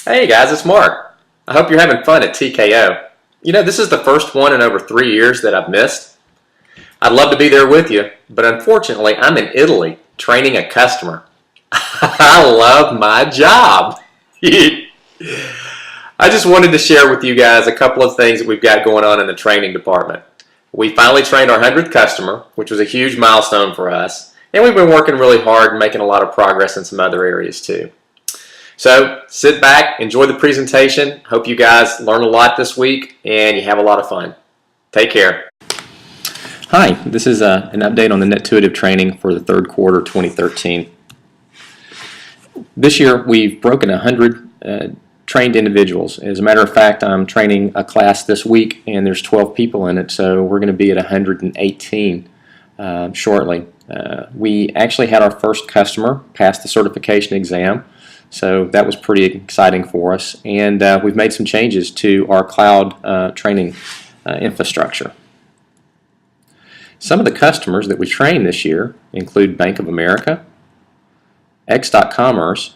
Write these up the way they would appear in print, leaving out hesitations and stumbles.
Hey guys, it's Mark. I hope you're having fun at TKO. You know, this is the first one in over 3 years that I've missed. I'd love to be there with you, but unfortunately I'm in Italy training a customer. I love my job. I just wanted to share with you guys a couple of things that we've got going on in the training department. We finally trained our 100th customer, which was a huge milestone for us, and we've been working really hard and making a lot of progress in some other areas too. So sit back, enjoy the presentation. Hope you guys learn a lot this week and you have a lot of fun. Take care. Hi, this is an update on the Netuitive training for the third quarter 2013. This year we've broken 100 trained individuals. As a matter of fact, I'm training a class this week and there's 12 people in it, so we're going to be at 118 shortly. We actually had our first customer pass the certification exam. So that was pretty exciting for us, and we've made some changes to our cloud training infrastructure. Some of the customers that we trained this year include Bank of America, X.Commerce,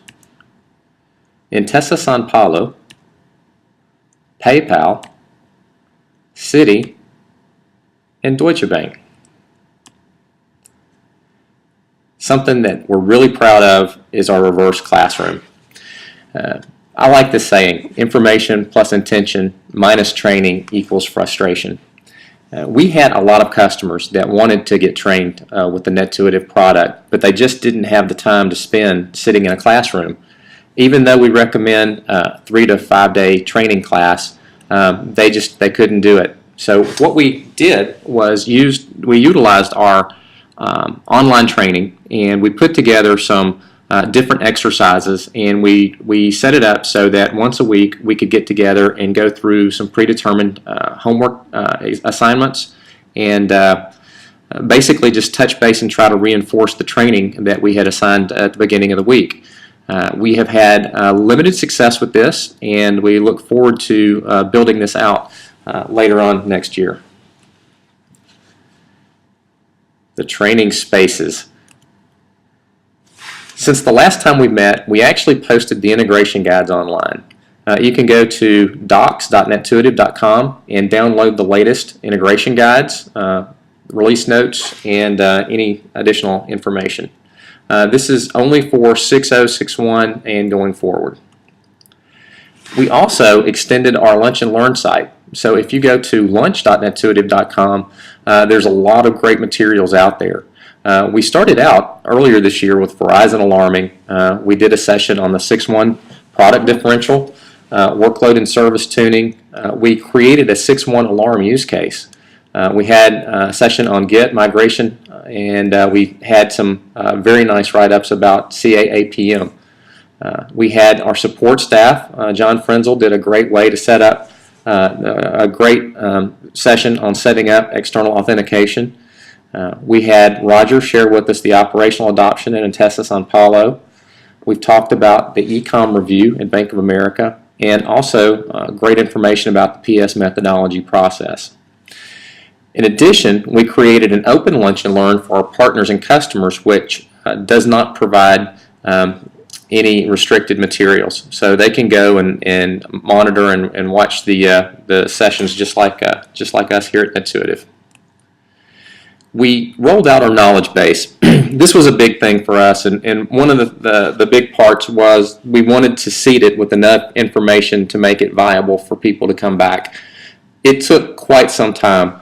Intesa Sanpaolo, PayPal, Citi, and Deutsche Bank. Something that we're really proud of is our reverse classroom. I like this saying, information plus intention minus training equals frustration. We had a lot of customers that wanted to get trained with the Netuitive product, but they just didn't have the time to spend sitting in a classroom. Even though we recommend a 3 to 5 day training class, they couldn't do it. So what we did was we utilized our online training, and we put together some different exercises, and we set it up so that once a week we could get together and go through some predetermined homework assignments and basically just touch base and try to reinforce the training that we had assigned at the beginning of the week. We have had limited success with this, and we look forward to building this out later on next year. The training spaces. Since the last time we met, we actually posted the integration guides online. You can go to docs.netuitive.com and download the latest integration guides, release notes, and any additional information. This is only for 6061 and going forward. We also extended our Lunch and Learn site. So if you go to lunch.netuitive.com, there's a lot of great materials out there. We started out earlier this year with Verizon alarming. We did a session on the 6.1 product differential, workload and service tuning. We created a 6.1 alarm use case. We had a session on Git migration, and we had some very nice write-ups about CAAPM. We had our support staff. John Frenzel did a great way to set up a great session on setting up external authentication. We had Roger share with us the operational adoption in Intesa Sanpaolo. We've talked about the e-com review in Bank of America, and also great information about the PS methodology process. In addition, we created an open Lunch and Learn for our partners and customers, which does not provide any restricted materials. So they can go and monitor and watch the sessions just like us here at Netuitive. We rolled out our knowledge base. This was a big thing for us, and one of the big parts was we wanted to seed it with enough information to make it viable for people to come back. It took quite some time.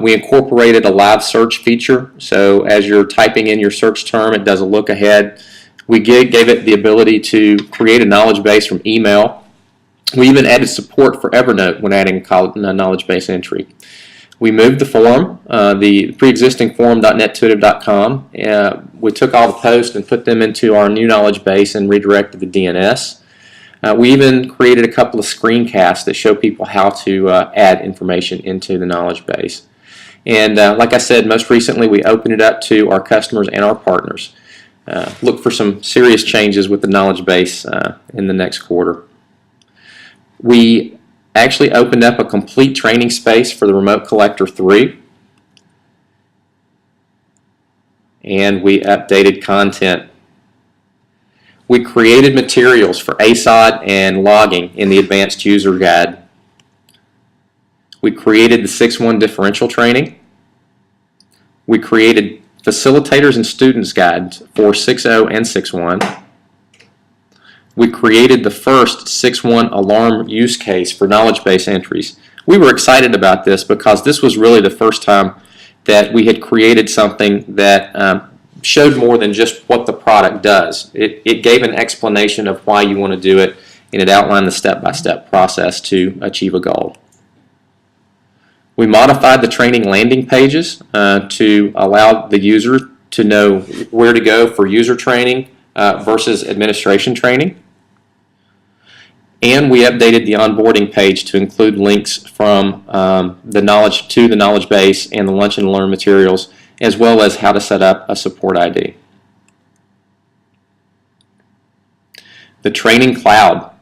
We incorporated a live search feature, so as you're typing in your search term, it does a look ahead. We gave it the ability to create a knowledge base from email. We even added support for Evernote when adding a knowledge base entry. We moved the forum, the pre-existing forum.netuitive.com. We took all the posts and put them into our new knowledge base and redirected the DNS. We even created a couple of screencasts that show people how to add information into the knowledge base. And like I said, most recently we opened it up to our customers and our partners. Look for some serious changes with the knowledge base in the next quarter. We actually opened up a complete training space for the Remote Collector 3, and we updated content. We created materials for ASOD and logging in the Advanced User Guide. We created the 6-1 differential training. We created facilitators and students guides for 6.0 and 6.1. We created the first 6.1 alarm use case for knowledge base entries. We were excited about this because this was really the first time that we had created something that showed more than just what the product does. It gave an explanation of why you want to do it, and it outlined the step-by-step process to achieve a goal. We modified the training landing pages to allow the user to know where to go for user training versus administration training. And we updated the onboarding page to include links from the knowledge base and the Lunch and Learn materials, as well as how to set up a support ID. The training cloud.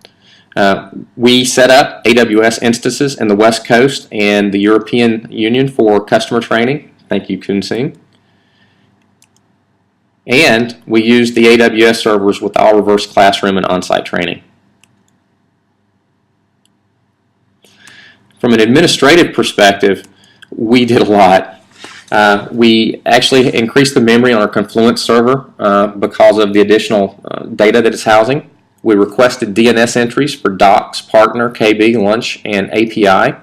We set up AWS instances in the West Coast and the European Union for customer training. Thank you, Kunsing. And we used the AWS servers with all reverse classroom and on-site training. From an administrative perspective, we did a lot. We actually increased the memory on our Confluence server because of the additional data that it's housing. We requested DNS entries for Docs, Partner, KB, Lunch, and API.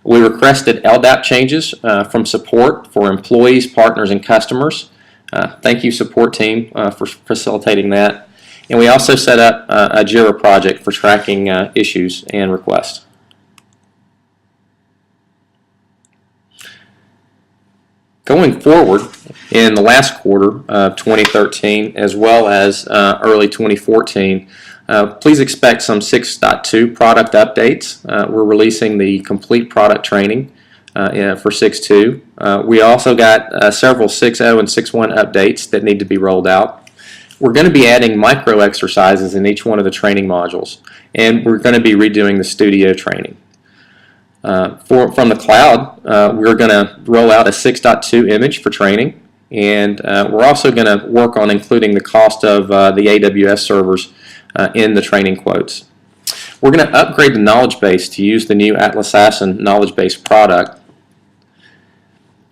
We requested LDAP changes from support for employees, partners, and customers. Thank you, support team, for facilitating that. And we also set up a JIRA project for tracking issues and requests. Going forward, in the last quarter of 2013 as well as early 2014, please expect some 6.2 product updates. We're releasing the complete product training for 6.2. We also got several 6.0 and 6.1 updates that need to be rolled out. We're going to be adding micro exercises in each one of the training modules, and we're going to be redoing the studio training. From the cloud, we're going to roll out a 6.2 image for training, and we're also going to work on including the cost of the AWS servers in the training quotes. We're going to upgrade the knowledge base to use the new Atlassassin knowledge base product.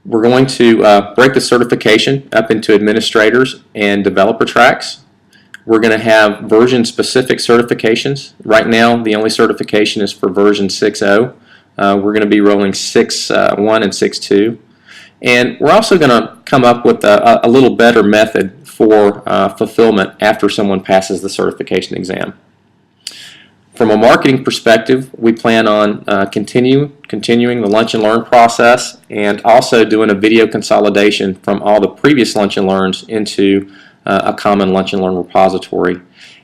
We're going to break the certification up into administrators and developer tracks. We're going to have version-specific certifications. Right now, the only certification is for version 6.0. We're going to be rolling 6.1 and 6.2. And we're also going to come up with a little better method for fulfillment after someone passes the certification exam. From a marketing perspective, we plan on continuing the Lunch and Learn process and also doing a video consolidation from all the previous Lunch and Learns into a common Lunch and Learn repository.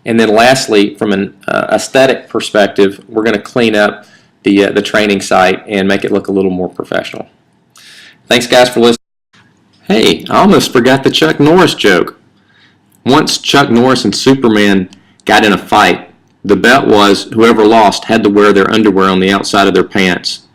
And then lastly, from an aesthetic perspective, we're going to clean up the training site and make it look a little more professional. Thanks guys for listening. Hey, I almost forgot the Chuck Norris joke. Once Chuck Norris and Superman got in a fight, the bet was whoever lost had to wear their underwear on the outside of their pants.